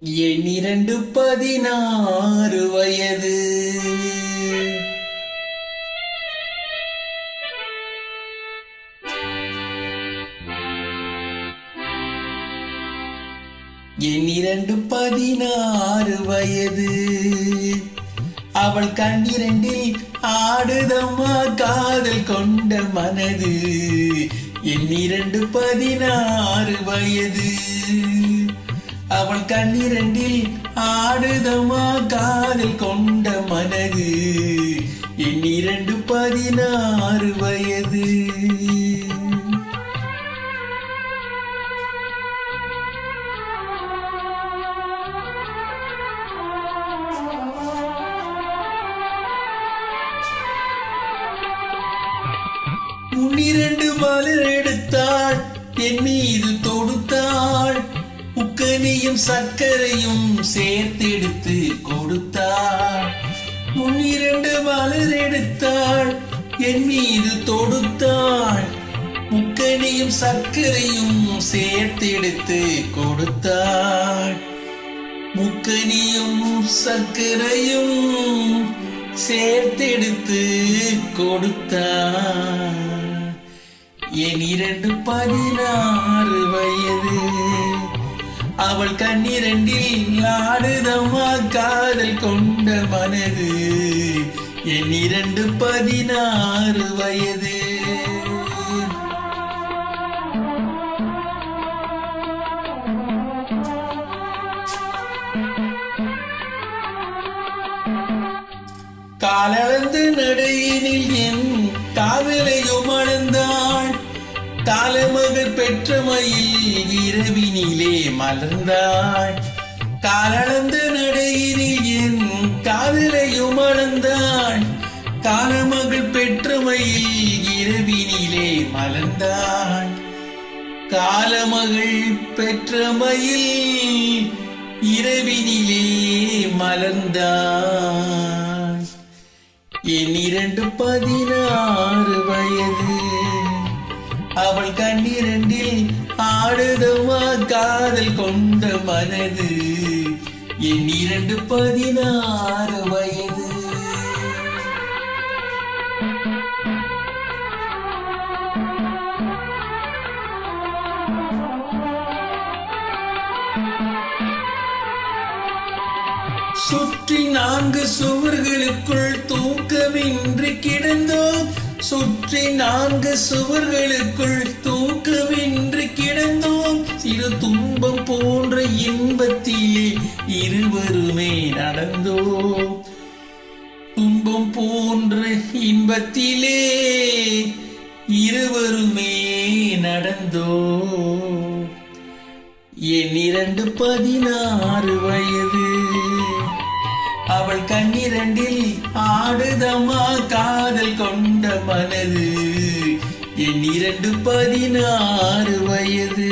12 16 வயது. என் 16 வயது. அவள் கண்ணிரண்டில் ஆடுதம்மா காதல் கொண்ட மனது. என் 16 வயது. அவள் கண்ணிரண்டில் ஆடுதம்மா காதல் கொண்ட மனது. என் 16 வயது. முன்னிரண்டு மலர் எடுத்தாள், என் மீது தொடுத்தாள். உக்கனியும் சர்க்கரையும் சேர்த்தெடுத்து கொடுத்தாள். முன்னிரண்டு மலர் எடுத்தாள், என் மீது தொடுத்தாள். முக்கனியும் சர்க்கரையும் சேர்த்தெடுத்து கொடுத்தாள். முக்கனியும் சர்க்கரையும் சேர்த்தெடுத்து கொடுத்தாள். என் 16 வயது. அவள் கண்ணிரண்டில் ஆடுதம்மா காதல் கொண்ட மனது. என் 16 வயது. காலளந்து நடையினில் என் காதலையும் அளந்தாள். காலமகள் பெற்ற மயில் இரவினிலே மலர்ந்தாள். காலளந்து நடையினில் என் காதலையும் அளந்தாள். காலமகள் பெற்ற மயில் இரவினிலே மலர்ந்தாள். காலமகள் பெற்ற மயில் இரவினிலே மலர்ந்தாள். என் 16 வயது. அவள் கண்ணிரண்டில் ஆடுதம்மா காதல் கொண்ட மனது. என் 16 வயது. சுற்றி 4 சுவர்களுக்குள் தூக்கமின்றி கிடந்தோம். சுற்றி 4 சுவர்களுக்குள் தூக்கமின்றி கிடந்தோம். சிறு துன்பம் போன்ற இன்பத்திலே இருவருமே நடந்தோம். துன்பம் போன்ற இன்பத்திலே இருவருமே நடந்தோம். என் 16 வயது. அவள் கண்ணிரண்டில் ஆடுதம்மா காதல் கொண்ட மனது. என் 16 வயது.